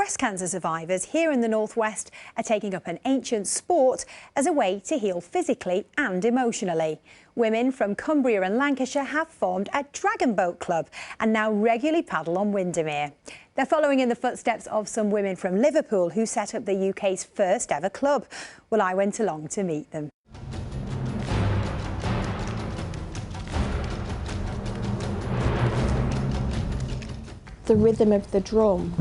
breast cancer survivors here in the Northwest are taking up an ancient sport as a way to heal physically and emotionally. Women from Cumbria and Lancashire have formed a dragon boat club and now regularly paddle on Windermere. They're following in the footsteps of some women from Liverpool who set up the UK's first ever club. Well, I went along to meet them. The rhythm of the drum,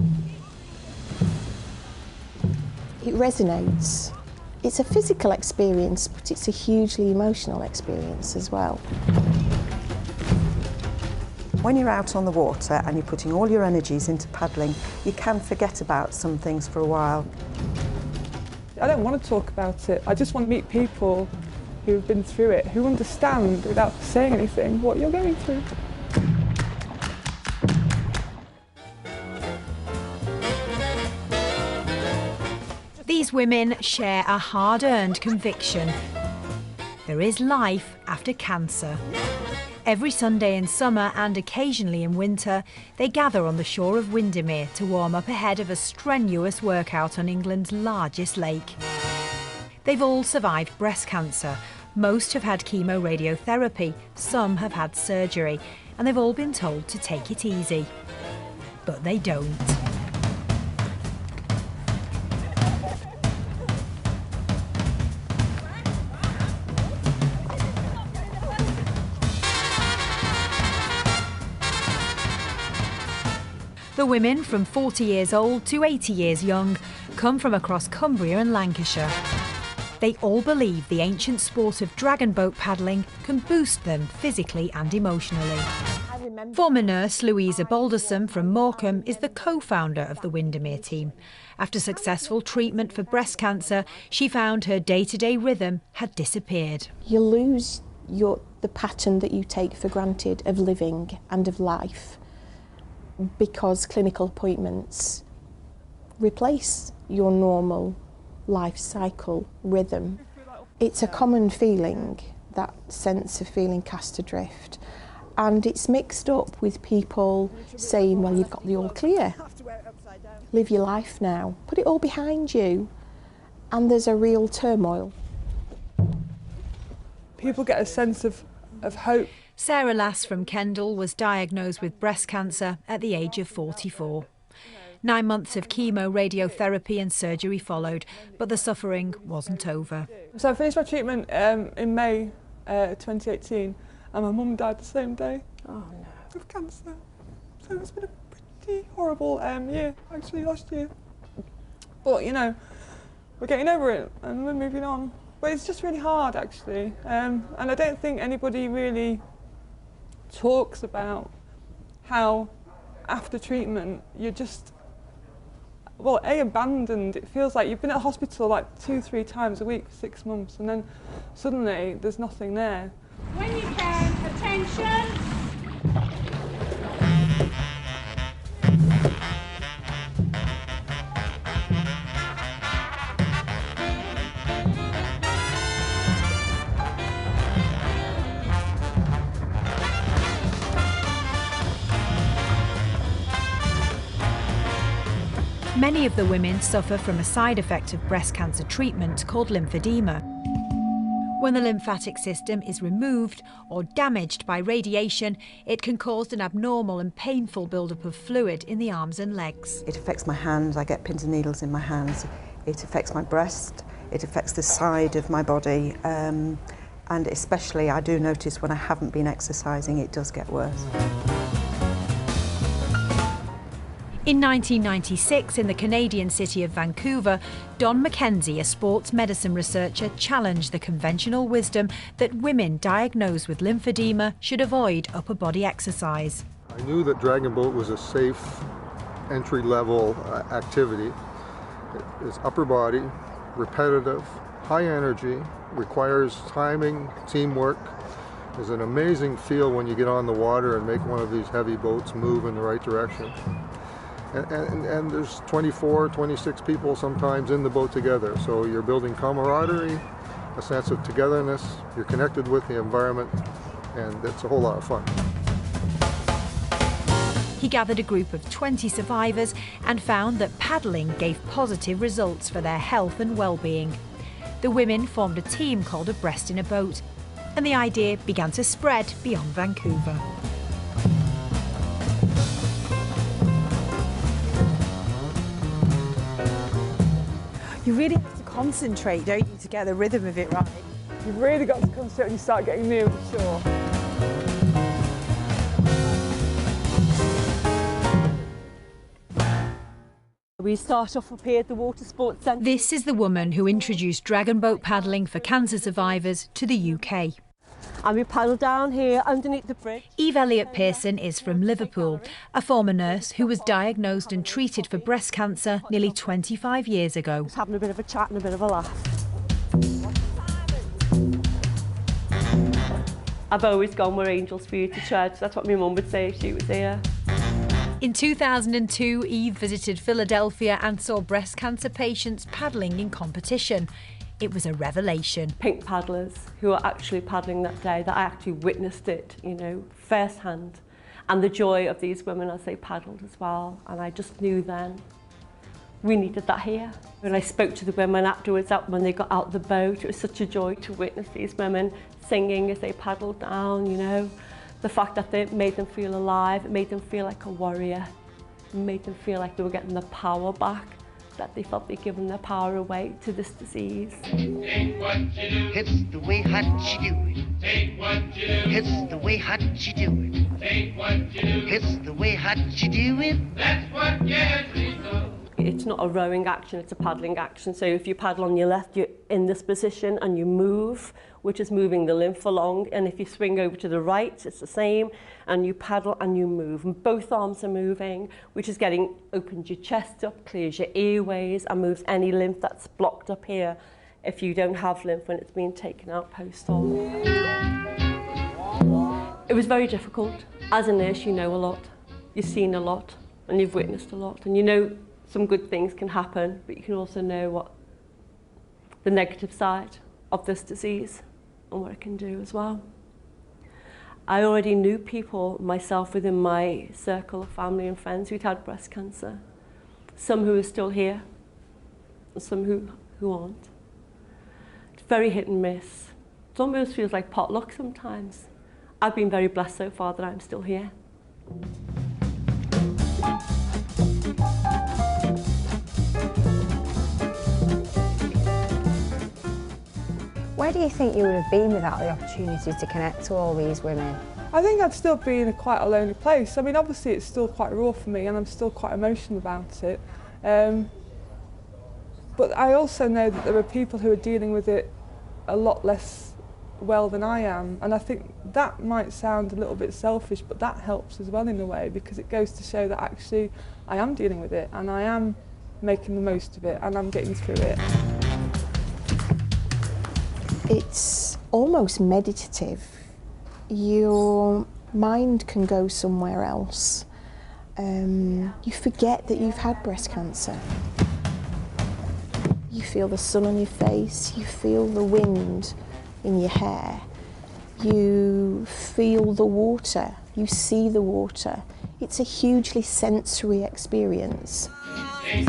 it resonates. It's a physical experience, but it's a hugely emotional experience as well. When you're out on the water and you're putting all your energies into paddling, you can forget about some things for a while. I don't want to talk about it. I just want to meet people who've been through it, who understand without saying anything what you're going through. These women share a hard-earned conviction. There is life after cancer. Every Sunday in summer and occasionally in winter, they gather on the shore of Windermere to warm up ahead of a strenuous workout on England's largest lake. They've all survived breast cancer. Most have had chemoradiotherapy, some have had surgery, and they've all been told to take it easy. But they don't. The women, from 40 years old to 80 years young, come from across Cumbria and Lancashire. They all believe the ancient sport of dragon boat paddling can boost them physically and emotionally. Former nurse Louisa Balderson from Morecambe is the co-founder of the Windermere team. After successful treatment for breast cancer, she found her day-to-day rhythm had disappeared. You lose the pattern that you take for granted of living and of life, because clinical appointments replace your normal life cycle rhythm. It's a common feeling, that sense of feeling cast adrift, and it's mixed up with people saying, well, you've got the all clear, live your life now, put it all behind you, and there's a real turmoil. People get a sense of hope. Sarah Lass from Kendal was diagnosed with breast cancer at the age of 44. 9 months of chemo, radiotherapy and surgery followed, but the suffering wasn't over. So I finished my treatment in May 2018, and my mum died the same day. Oh no. Of cancer. So it's been a pretty horrible year, actually, last year. But, you know, we're getting over it and we're moving on. But it's just really hard, actually. And I don't think anybody really talks about how after treatment you're just, well, abandoned. It feels like you've been at hospital like 2-3 times a week for 6 months, and then suddenly there's nothing there. When you can, attention. Many of the women suffer from a side effect of breast cancer treatment called lymphedema. When the lymphatic system is removed or damaged by radiation, it can cause an abnormal and painful buildup of fluid in the arms and legs. It affects my hands, I get pins and needles in my hands. It affects my breast, it affects the side of my body, and especially I do notice when I haven't been exercising, it does get worse. In 1996, in the Canadian city of Vancouver, Don Mackenzie, a sports medicine researcher, challenged the conventional wisdom that women diagnosed with lymphedema should avoid upper body exercise. I knew that dragon boat was a safe entry-level activity. It is upper body, repetitive, high energy, requires timing, teamwork. There's an amazing feel when you get on the water and make one of these heavy boats move in the right direction. And there's 24, 26 people sometimes in the boat together, so you're building camaraderie, a sense of togetherness, you're connected with the environment, and it's a whole lot of fun. He gathered a group of 20 survivors and found that paddling gave positive results for their health and well-being. The women formed a team called A Breast in a Boat, and the idea began to spread beyond Vancouver. You really have to concentrate, don't you, to get the rhythm of it right? You've really got to concentrate when you start getting near the shore. We start off up here at the Water Sports Centre. This is the woman who introduced dragon boat paddling for cancer survivors to the UK. And we paddle down here underneath the bridge. Eve Elliott-Pearson is from Liverpool, a former nurse who was diagnosed and treated for breast cancer nearly 25 years ago. Just having a bit of a chat and a bit of a laugh. I've always gone where angels feed to church. That's what my mum would say if she was here. In 2002, Eve visited Philadelphia and saw breast cancer patients paddling in competition. It was a revelation. Pink paddlers who are actually paddling that day, that I actually witnessed it, you know, firsthand. And the joy of these women as they paddled as well. And I just knew then we needed that here. When I spoke to the women afterwards, when they got out the boat, it was such a joy to witness these women singing as they paddled down, you know. The fact that they made them feel alive, it made them feel like a warrior. It made them feel like they were getting the power back, that they felt they'd given their power away to this disease. Take what you do. It's the way hot you do it. Take what you do. It's the way hot you do it. Take what you do. It's the way hot you do it. That's what gets me go. It's not a rowing action, it's a paddling action. So if you paddle on your left, you're in this position and you move, which is moving the lymph along. And if you swing over to the right, it's the same. And you paddle and you move. And both arms are moving, which is opens your chest up, clears your airways, and moves any lymph that's blocked up here if you don't have lymph when it's being taken out post-op. It was very difficult. As a nurse, you know a lot. You've seen a lot, and you've witnessed a lot. And you know some good things can happen, but you can also know what the negative side of this disease and what it can do as well. I already knew people myself within my circle of family and friends who'd had breast cancer. Some who are still here, and some who aren't. It's very hit and miss. It almost feels like potluck sometimes. I've been very blessed so far that I'm still here. Where do you think you would have been without the opportunity to connect to all these women? I think I'd still be in quite a lonely place. I mean, obviously it's still quite raw for me and I'm still quite emotional about it. But I also know that there are people who are dealing with it a lot less well than I am. And I think that might sound a little bit selfish, but that helps as well in a way, because it goes to show that actually I am dealing with it and I am making the most of it and I'm getting through it. It's almost meditative. Your mind can go somewhere else. You forget that you've had breast cancer. You feel the sun on your face, you feel the wind in your hair, you feel the water, you see the water. It's a hugely sensory experience. It's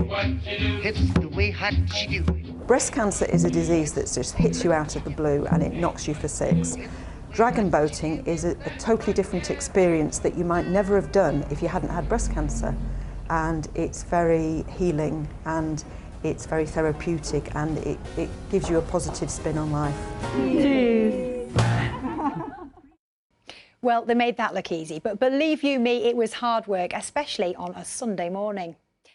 the way hot you do it. Breast cancer is a disease that just hits you out of the blue and it knocks you for six. Dragon boating is a totally different experience that you might never have done if you hadn't had breast cancer. And it's very healing and it's very therapeutic and it gives you a positive spin on life. Well, they made that look easy, but believe you me, it was hard work, especially on a Sunday morning.